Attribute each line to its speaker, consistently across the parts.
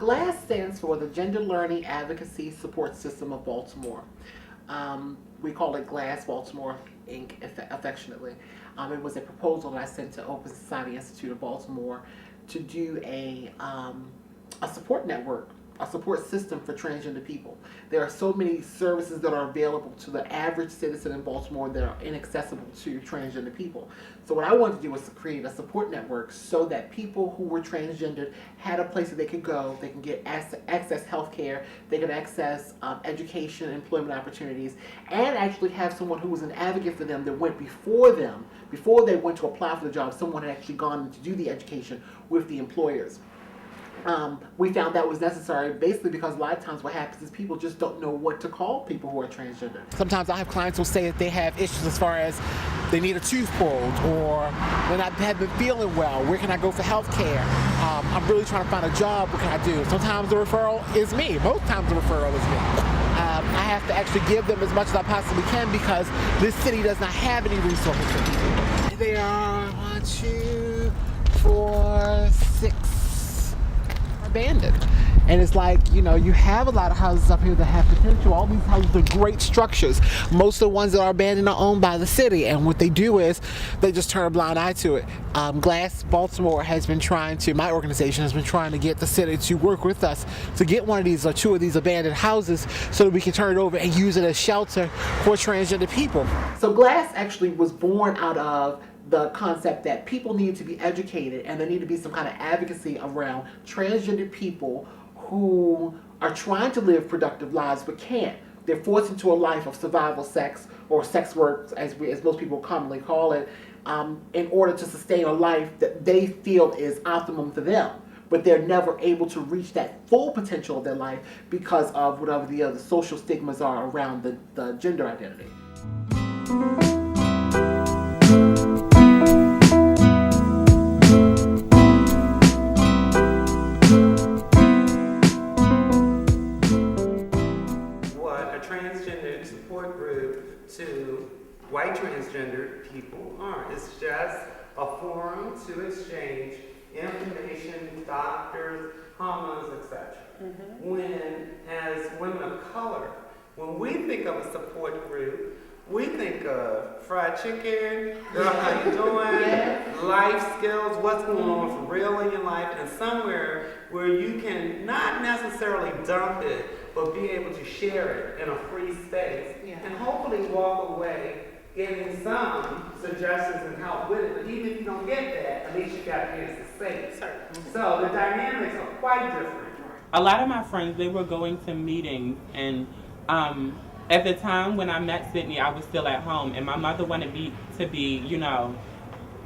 Speaker 1: GLASS stands for the Gender Learning Advocacy Support System of Baltimore. We call it GLASS Baltimore Inc. affectionately. It was a proposal that I sent to Open Society Institute of Baltimore to do a support network, a support system for transgender people. There are so many services that are available to the average citizen in Baltimore that are inaccessible to transgender people. So what I wanted to do was to create a support network so that people who were transgendered had a place that they could go, they can get access health care, they could access education, employment opportunities, and actually have someone who was an advocate for them that went before them, before they went to apply for the job, someone had actually gone to do the education with the employers. We found that was necessary basically because a lot of times what happens is people just don't know what to call people who are transgender. Sometimes I have clients who say that they have issues as far as they need a tooth pulled or they're not have been feeling well. Where can I go for health care? I'm really trying to find a job. What can I do? Sometimes the referral is me. Most times the referral is me. I have to actually give them as much as I possibly can because this city does not have any resources for people. They are 1, 2, 4, 6. Abandoned. And it's like, you know, you have a lot of houses up here that have potential. All these houses are great structures. Most of the ones that are abandoned are owned by the city, and what they do is they just turn a blind eye to it. GLASS Baltimore has been trying to, my organization has been trying to get the city to work with us to get one of these or two of these abandoned houses so that we can turn it over and use it as shelter for transgender people. So GLASS actually was born out of the concept that people need to be educated and there need to be some kind of advocacy around transgender people who are trying to live productive lives but can't. They're forced into a life of survival sex or sex work, as most people commonly call it, in order to sustain a life that they feel is optimum for them. But they're never able to reach that full potential of their life because of whatever the other social stigmas are around the gender identity.
Speaker 2: Transgender support group to white transgender people are. It's just a forum to exchange information, doctors, hormones, etc. When, as women of color, when we think of a support group, we think of fried chicken, girl, how you doing, life skills, what's going on for real in your life, and somewhere where you can not necessarily dump it, but be able to share it in a free space, and hopefully walk away getting some suggestions and help with it. But even if you don't get that, at least you got a chance to say it. So the dynamics are quite different.
Speaker 3: A lot of my friends, they were going to meetings, and at the time when I met Sydney, I was still at home, and my mother wanted me to be, you know,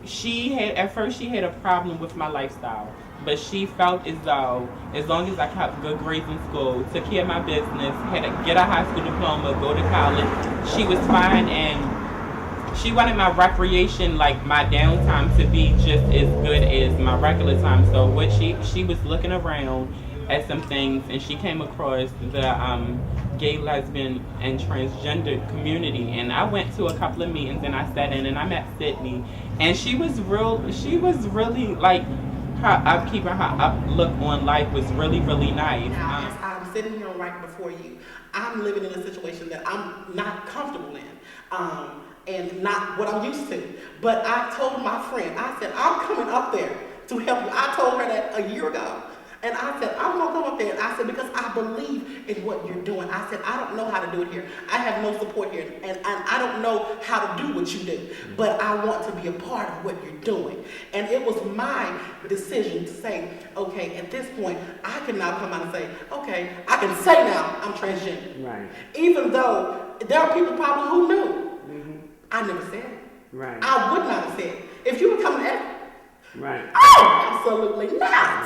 Speaker 3: at first she had a problem with my lifestyle, but she felt as though as long as I kept good grades in school, took care of my business, had to get a high school diploma, go to college, she was fine, and she wanted my recreation, like my downtime, to be just as good as my regular time. So what she was looking around at some things, and she came across the gay, lesbian, and transgender community, and I went to a couple of meetings and I sat in and I met Sydney, and she was really like, her upkeeping, her outlook on life was really, really nice.
Speaker 4: Now, as I'm sitting here right before you, I'm living in a situation that I'm not comfortable in, and not what I'm used to. But I told my friend, I said, I'm coming up there to help you. I told her that a year ago. And I said, I'm going to come up there. And I said, because I believe in what you're doing. I said, I don't know how to do it here. I have no support here. And I don't know how to do what you do. But I want to be a part of what you're doing. And it was my decision to say, okay, at this point, I can now come out and say, okay, I can say now I'm transgender.
Speaker 2: Right.
Speaker 4: Even though there are people probably who knew. I never said it.
Speaker 2: Right.
Speaker 4: I would not have said it. If you were coming at
Speaker 2: Right.
Speaker 4: oh, absolutely not.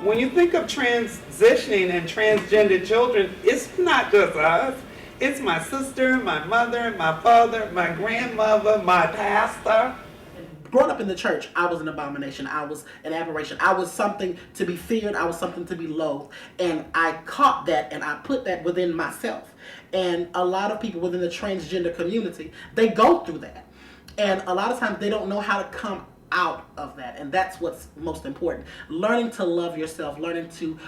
Speaker 2: When you think of transitioning and transgender children, it's not just us. It's my sister, my mother, my father, my grandmother, my pastor.
Speaker 4: growing up in the church, I was an abomination. I was an aberration. I was something to be feared. I was something to be loathed. And I caught that and I put that within myself. And a lot of people within the transgender community, they go through that. And a lot of times they don't know how to come out of that, and that's what's most important. Learning to love yourself, learning to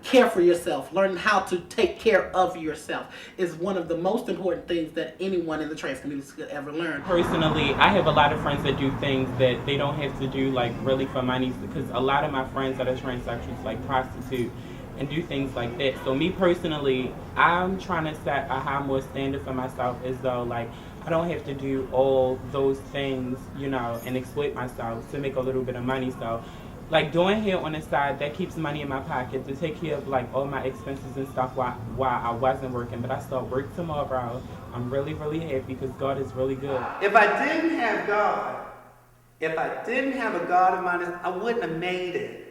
Speaker 4: care for yourself, learning how to take care of yourself is one of the most important things that anyone in the trans community could ever learn.
Speaker 3: Personally, I have a lot of friends that do things that they don't have to do like really for money, because a lot of my friends that are transsexuals like prostitute and do things like that. So me personally, I'm trying to set a high more standard for myself, as though like I don't have to do all those things, you know, and exploit myself to make a little bit of money. So like doing hair on the side, that keeps money in my pocket to take care of like all my expenses and stuff while I wasn't working. But I start work tomorrow. I'm really, really happy because God is really good.
Speaker 2: If I didn't have God, if I didn't have a God in mind, I wouldn't have made it.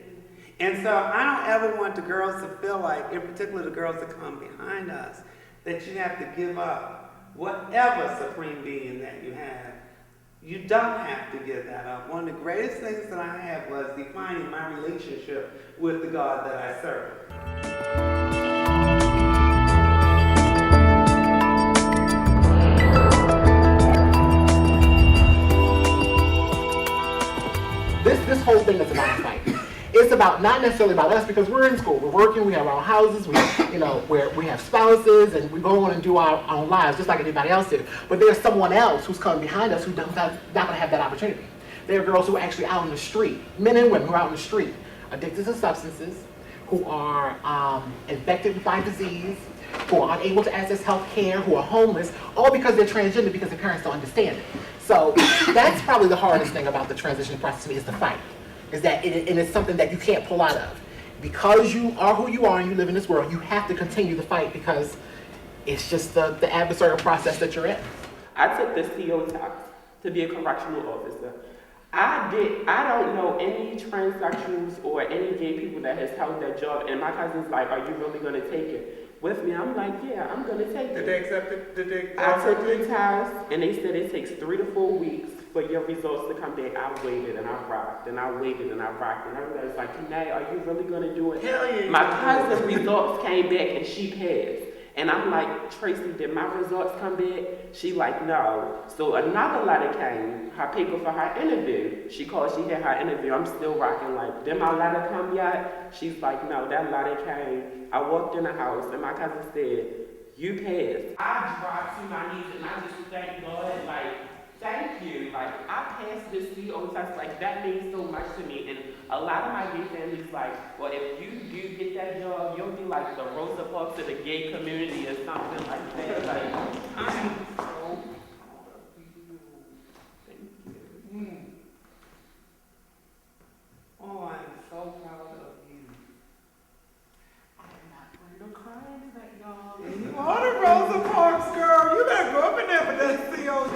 Speaker 2: And so I don't ever want the girls to feel like, in particular the girls that come behind us, that you have to give up whatever supreme being that you have. You don't have to give that up. One of the greatest things that I had was defining my relationship with the God that I serve.
Speaker 1: This whole thing is about a fight. It's about not necessarily about us, because we're in school, we're working, we have our houses, we have spouses, and we go on and do our own lives just like anybody else did. But there's someone else who's coming behind us who's not going to have that opportunity. There are girls who are actually out in the street, men and women who are out in the street, addicted to substances, who are infected by disease, who are unable to access health care, who are homeless, all because they're transgender, because their parents don't understand it. So that's probably the hardest thing about the transition process to me, is the fight. Is that it's something that you can't pull out of. Because you are who you are and you live in this world, you have to continue the fight, because it's just the adversarial process that you're in.
Speaker 3: I took the CO test to be a correctional officer. I don't know any transsexuals or any gay people that has held that job, and my cousin's like, are you really gonna take it? With me, I'm like, yeah, I'm gonna take it.
Speaker 2: Did they accept it?
Speaker 3: I took the test, and they said it takes 3 to 4 weeks for your results to come back. I waited and I rocked, and I waited and I rocked, and everybody's like, Kanae, are you really gonna do it?
Speaker 2: Hell yeah.
Speaker 3: My cousin's results came back and she passed. And I'm like, Tracy, did my results come back? She like, no. So another letter came, her paper for her interview. She called, she had her interview. I'm still rocking like, did my letter come yet? She's like, no, that letter came. I walked in the house and my cousin said, you passed. I dropped to my knees and I just thank God, like, thank you. Like, I passed this CO test, like, that means so much to me. And a lot of my gay families like, well, if you do get that job, you'll be like the Rosa Parks of the gay community or something like that. Like, I'm so proud of you. Thank you.
Speaker 2: Oh, I'm so proud of you.
Speaker 3: I'm not going to cry tonight, y'all.
Speaker 2: You are the Rosa Parks girl. You better go up in there with that CO.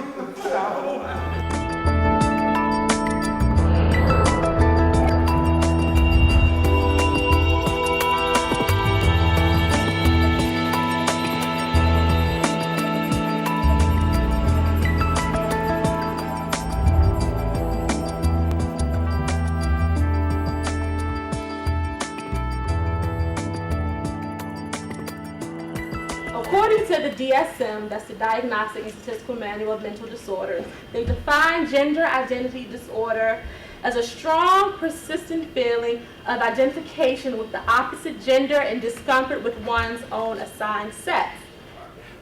Speaker 5: According to the DSM, that's the Diagnostic and Statistical Manual of Mental Disorders, they define gender identity disorder as a strong, persistent feeling of identification with the opposite gender and discomfort with one's own assigned sex.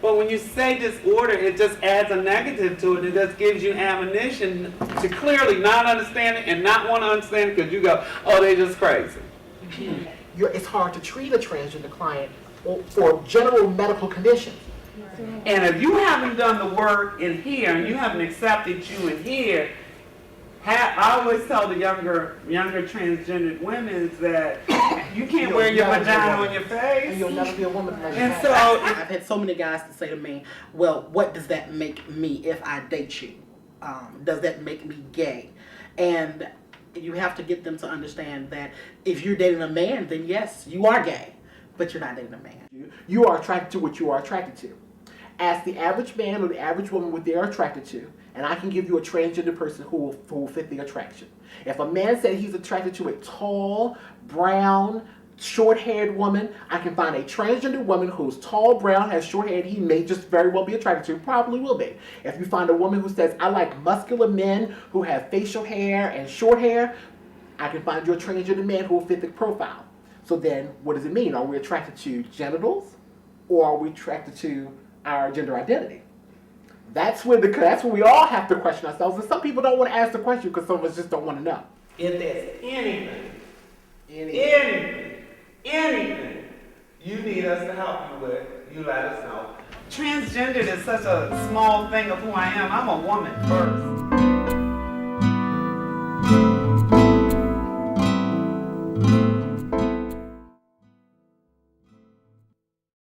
Speaker 2: But when you say disorder, it just adds a negative to it. It just gives you ammunition to clearly not understand it and not want to understand it, because you go, oh, they just crazy.
Speaker 1: It's hard to treat a transgender client for general medical conditions.
Speaker 2: And if you haven't done the work in here and you haven't accepted you in here, I always tell the younger transgendered women that you can't wear your vagina on your face.
Speaker 1: And you'll never be a woman.
Speaker 2: And so
Speaker 4: I've had so many guys to say to me, well, what does that make me if I date you? Does that make me gay? And you have to get them to understand that if you're dating a man, then yes, you are gay, but you're not dating a man.
Speaker 1: You are attracted to what you are attracted to. Ask the average man or the average woman what they are attracted to, and I can give you a transgender person who will fit the attraction. If a man said he's attracted to a tall, brown, short-haired woman, I can find a transgender woman who's tall, brown, has short hair, he may just very well be attracted to, probably will be. If you find a woman who says, I like muscular men who have facial hair and short hair, I can find you a transgender man who will fit the profile. So then, what does it mean? Are we attracted to genitals, or are we attracted to our gender identity? That's where we all have to question ourselves, and some people don't want to ask the question because some of us just don't want to know.
Speaker 2: If there's anything you need us to help you with, you let us know. Transgender is such a small thing of who I am. I'm a woman first.